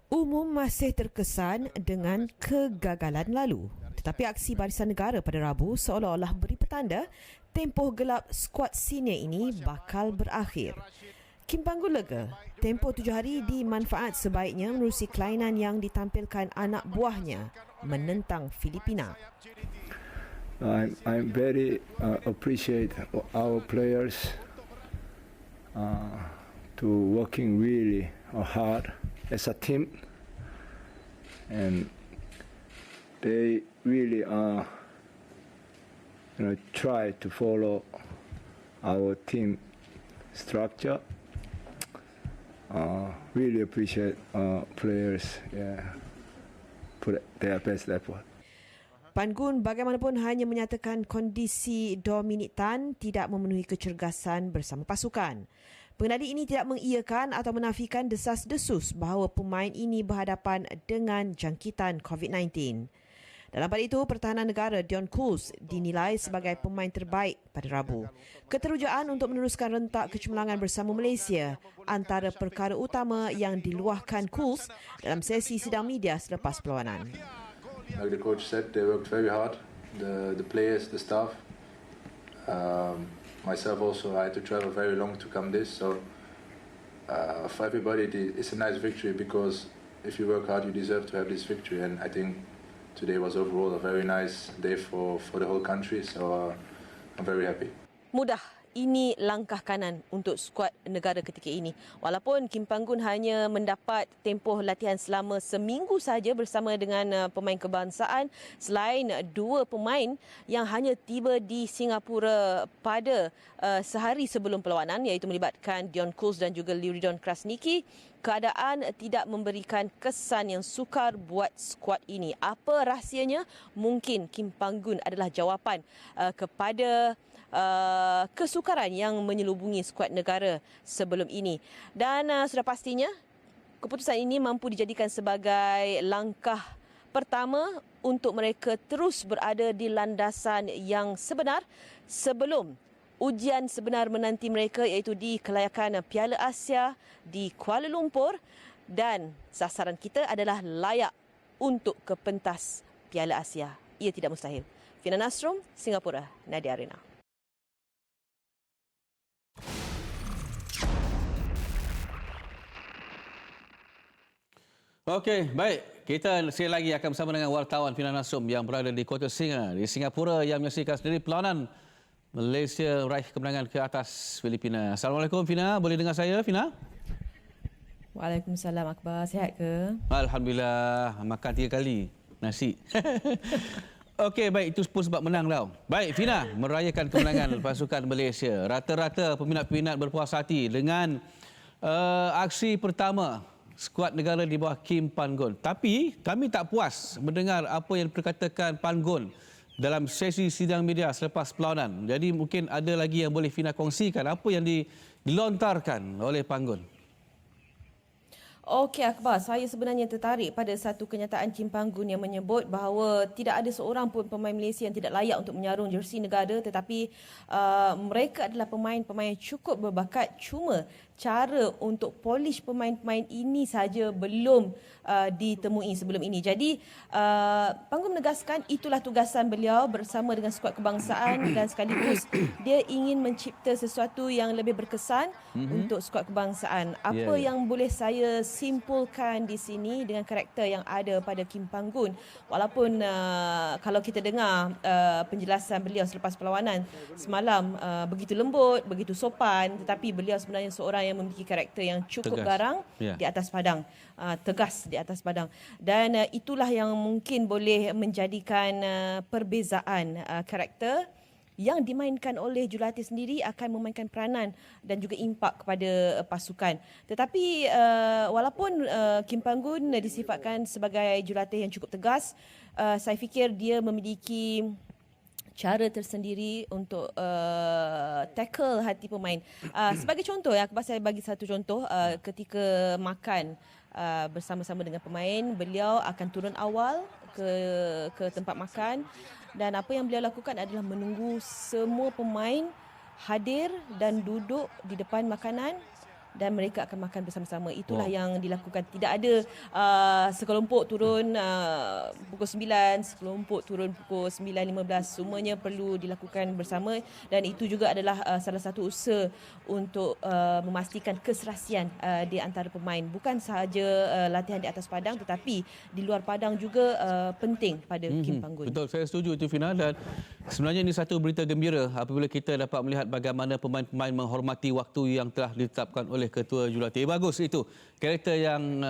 Umum masih terkesan dengan kegagalan lalu. Tetapi aksi Barisan Negara pada Rabu seolah-olah beri petanda tempoh gelap skuad senior ini bakal berakhir. Kim Panggun lega, tempoh 7 hari dimanfaat sebaiknya menerusi kelainan yang ditampilkan anak buahnya menentang Filipina. I'm very appreciate our players to working really hard as a team, and they really try to follow our team structure. Really appreciate players, put their best effort. Pan Gun bagaimanapun hanya menyatakan kondisi Dominic Tan tidak memenuhi kecergasan bersama pasukan. Pengenali ini tidak mengiyakan atau menafikan desas-desus bahawa pemain ini berhadapan dengan jangkitan COVID-19. Dalam pada itu, Pertahanan Negara Dion Kools dinilai sebagai pemain terbaik pada Rabu. Keterujaan untuk meneruskan rentak kecemerlangan bersama Malaysia antara perkara utama yang diluahkan Kools dalam sesi sidang media selepas perlawanan. Like the coach said, they worked very hard. The players, the staff. Myself also, I had to travel very long to come this. So for everybody, it's a nice victory because if you work hard, you deserve to have this victory. And I think today was overall a very nice day for the whole country. So I'm very happy. Mudah. Ini langkah kanan untuk skuad negara ketika ini. Walaupun Kim Panggun hanya mendapat tempoh latihan selama seminggu saja bersama dengan pemain kebangsaan, selain dua pemain yang hanya tiba di Singapura pada sehari sebelum perlawanan, iaitu melibatkan Dion Kools dan juga Luridon Krasniqi, keadaan tidak memberikan kesan yang sukar buat skuad ini. Apa rahsianya? Mungkin Kim Panggun adalah jawapan kepada kesukaran yang menyelubungi skuad negara sebelum ini. Dan sudah pastinya keputusan ini mampu dijadikan sebagai langkah pertama untuk mereka terus berada di landasan yang sebenar sebelum ujian sebenar menanti mereka, iaitu di kelayakan Piala Asia di Kuala Lumpur, dan sasaran kita adalah layak untuk ke pentas Piala Asia. Ia tidak mustahil. Fina Nasrum, Singapura, Nadia Arena. Okey, baik. Kita sekali lagi akan bersama dengan wartawan Fina Nasrum yang berada di Kota Singa di Singapura yang menyaksikan sendiri perlawanan Malaysia meraih kemenangan ke atas Filipina. Assalamualaikum Fina, boleh dengar saya Fina? Waalaikumsalam Akbar, sihat ke? Alhamdulillah, makan 3 kali nasi. Okey, baik, itu pun sebab menang tau. Baik, Fina merayakan kemenangan pasukan Malaysia. Rata-rata peminat-peminat berpuas hati dengan aksi pertama skuad negara di bawah Kim Panggun. Tapi kami tak puas mendengar apa yang diperkatakan Panggun dalam sesi sidang media selepas perlawanan. Jadi mungkin ada lagi yang boleh Fina kongsikan apa yang dilontarkan oleh Panggun. Okey Akbar, saya sebenarnya tertarik pada satu kenyataan Kim Panggun yang menyebut bahawa tidak ada seorang pun pemain Malaysia yang tidak layak untuk menyarung jersey negara, tetapi mereka adalah pemain-pemain yang cukup berbakat, cuma cara untuk polish pemain-pemain ini saja belum ditemui sebelum ini. Jadi Panggun menegaskan itulah tugasan beliau bersama dengan skuad kebangsaan dan sekaligus dia ingin mencipta sesuatu yang lebih berkesan untuk skuad kebangsaan. Apa yang boleh saya simpulkan di sini dengan karakter yang ada pada Kim Panggun, walaupun kalau kita dengar penjelasan beliau selepas perlawanan semalam begitu lembut, begitu sopan, tetapi beliau sebenarnya seorang yang memiliki karakter yang cukup tegas, garang di atas padang, tegas di atas padang, dan itulah yang mungkin boleh menjadikan perbezaan karakter yang dimainkan oleh jurulatih sendiri akan memainkan peranan dan juga impak kepada pasukan. Tetapi walaupun Kim Panggun disifatkan sebagai jurulatih yang cukup tegas, saya fikir dia memiliki cara tersendiri untuk tackle hati pemain. Sebagai contoh, saya bagi satu contoh, ketika makan bersama-sama dengan pemain, beliau akan turun awal ke tempat makan, dan apa yang beliau lakukan adalah menunggu semua pemain hadir dan duduk di depan makanan dan mereka akan makan bersama-sama. Itulah yang dilakukan. Tidak ada sekelompok turun pukul 9, sekelompok turun pukul 9.15. Semuanya perlu dilakukan bersama dan itu juga adalah salah satu usaha untuk memastikan keserasian di antara pemain. Bukan sahaja latihan di atas padang tetapi di luar padang juga penting pada Kim Panggun. Betul, saya setuju itu Fina, dan sebenarnya ini satu berita gembira apabila kita dapat melihat bagaimana pemain-pemain menghormati waktu yang telah ditetapkan oleh Ketua Jurulatih. Bagus itu. Karakter yang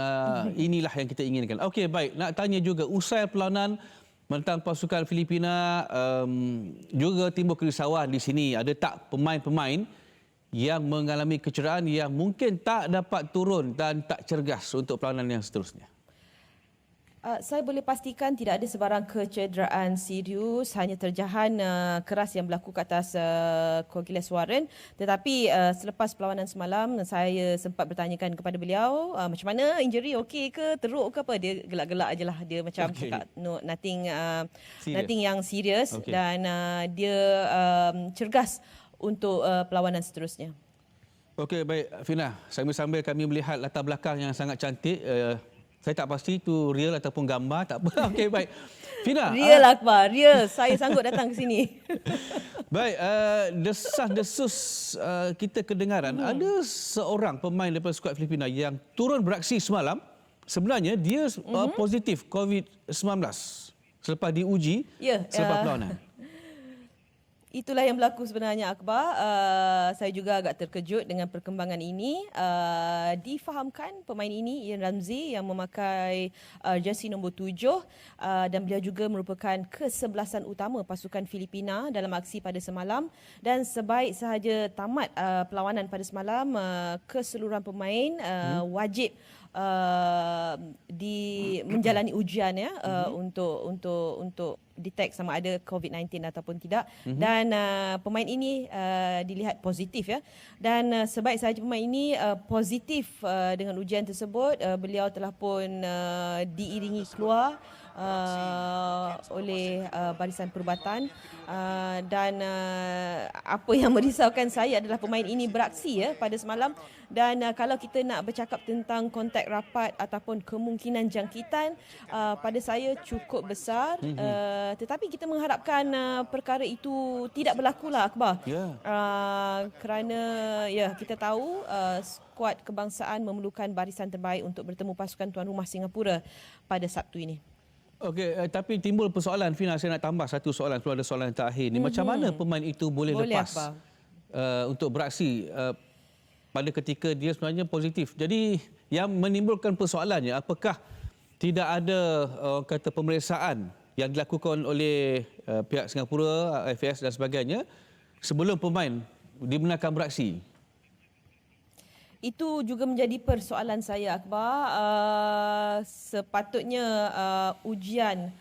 inilah yang kita inginkan. Okey, baik. Nak tanya juga, usai perlawanan tentang pasukan Filipina, juga timbul kerisauan di sini. Ada tak pemain-pemain yang mengalami kecederaan yang mungkin tak dapat turun dan tak cergas untuk perlawanan yang seterusnya? Saya boleh pastikan tidak ada sebarang kecederaan serius, hanya terjahan keras yang berlaku ke atas Corgilles Warren. Tetapi selepas perlawanan semalam, saya sempat bertanyakan kepada beliau, macam mana, injury okey ke, teruk ke apa? Dia gelak-gelak ajalah, dia macam cakap no, nothing yang serius, dan dia cergas untuk perlawanan seterusnya. Okey, baik Fina, sambil-sambil kami melihat latar belakang yang sangat cantik. Saya tak pasti itu real ataupun gambar, tak apa. Okey, baik. Fina. Real Akbar, real. Saya sanggup datang ke sini. Baik, desas-desus kita kedengaran. Ada seorang pemain daripada skuad Filipina yang turun beraksi semalam. Sebenarnya dia positif COVID-19 selepas diuji selepas perlawanan. Itulah yang berlaku sebenarnya Akbar. Saya juga agak terkejut dengan perkembangan ini. Difahamkan pemain ini Ian Ramsey yang memakai jersey nombor 7 dan beliau juga merupakan kesebelasan utama pasukan Filipina dalam aksi pada semalam, dan sebaik sahaja tamat perlawanan pada semalam, keseluruhan pemain wajib menjalani ujian untuk detect sama ada COVID-19 ataupun tidak, dan pemain ini dilihat positif dan sebaik sahaja pemain ini positif dengan ujian tersebut, beliau telah pun diiringi keluar oleh barisan perubatan, dan apa yang merisaukan saya adalah pemain ini beraksi pada semalam, dan kalau kita nak bercakap tentang kontak rapat ataupun kemungkinan jangkitan, pada saya cukup besar, tetapi kita mengharapkan perkara itu tidak berlakulah Akbar. Kerana kita tahu skuad kebangsaan memerlukan barisan terbaik untuk bertemu pasukan tuan rumah Singapura pada Sabtu ini. Okey, tapi timbul persoalan, Fina, saya nak tambah satu soalan, kalau ada soalan terakhir ni. Macam mana pemain itu boleh lepas untuk beraksi pada ketika dia sebenarnya positif? Jadi yang menimbulkan persoalannya, apakah tidak ada kata pemeriksaan yang dilakukan oleh pihak Singapura, AFS dan sebagainya sebelum pemain dibenarkan beraksi? Itu juga menjadi persoalan saya Akbar. Sepatutnya ujian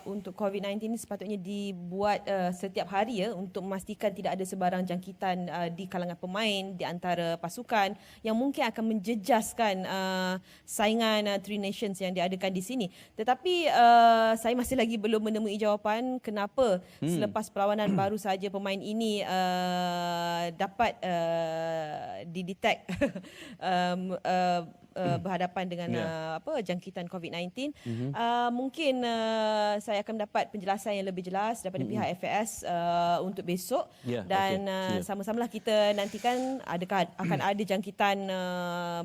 untuk COVID-19 ini sepatutnya dibuat setiap hari untuk memastikan tidak ada sebarang jangkitan di kalangan pemain di antara pasukan yang mungkin akan menjejaskan saingan Three Nations yang diadakan di sini. Tetapi saya masih lagi belum menemui jawapan kenapa selepas perlawanan baru saja pemain ini dapat didetect berhadapan dengan jangkitan COVID-19. Mungkin saya akan mendapat penjelasan yang lebih jelas daripada pihak FAS untuk besok, dan sama-samalah kita nantikan adakah akan ada jangkitan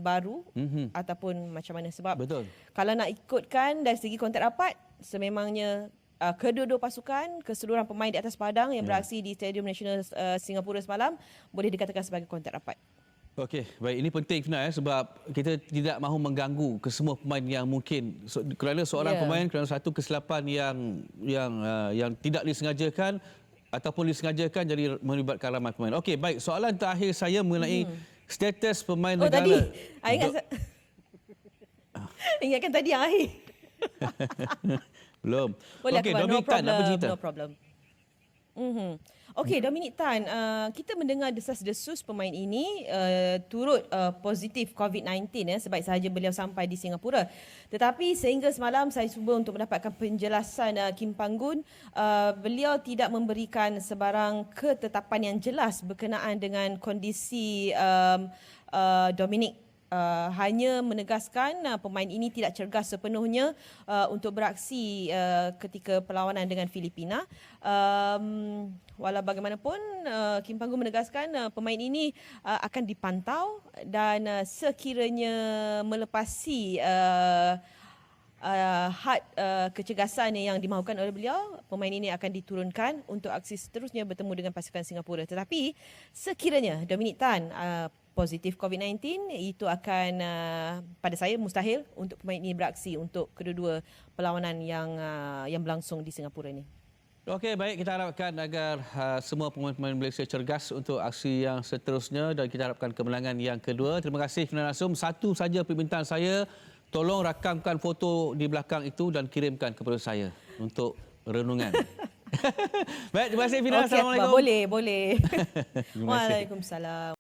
baru ataupun macam mana, sebab kalau nak ikutkan dari segi kontak rapat, sememangnya kedua-dua pasukan, keseluruhan pemain di atas padang yang beraksi di Stadium Nasional Singapura semalam boleh dikatakan sebagai kontak rapat. Okey, baik, ini penting Fina sebab kita tidak mahu mengganggu kesemua pemain yang mungkin kerana seorang pemain, kerana satu kesilapan yang tidak disengajakan ataupun disengajakan jadi melibatkan ramai pemain. Okey, baik, soalan terakhir saya mengenai status pemain negara. Tadi ingatkan tadi yang akhir. Belum. Boleh, Okey, no Dominic Tan, apa cerita? No problem. Okey, Dominic Tan, kita mendengar desas-desus pemain ini turut positif COVID-19 sebaik sahaja beliau sampai di Singapura. Tetapi sehingga semalam saya cuba untuk mendapatkan penjelasan Kim Panggun, beliau tidak memberikan sebarang ketetapan yang jelas berkenaan dengan kondisi Dominic. Hanya menegaskan pemain ini tidak cergas sepenuhnya untuk beraksi ketika perlawanan dengan Filipina. Walau bagaimanapun, Kim Panggun menegaskan pemain ini akan dipantau dan sekiranya melepasi had kecergasan yang dimahukan oleh beliau, pemain ini akan diturunkan untuk aksi seterusnya bertemu dengan pasukan Singapura. Tetapi sekiranya Dominic Tan positif COVID-19, itu akan pada saya mustahil untuk pemain ini beraksi untuk kedua-dua perlawanan yang berlangsung di Singapura ini. Okey, baik, kita harapkan agar semua pemain-pemain Malaysia cergas untuk aksi yang seterusnya dan kita harapkan kemenangan yang kedua. Terima kasih Fina Nasum. Satu saja permintaan saya, tolong rakamkan foto di belakang itu dan kirimkan kepada saya untuk renungan. Baik, terima kasih Fina. Okay, Assalamualaikum. boleh. Terima kasih. Waalaikumsalam.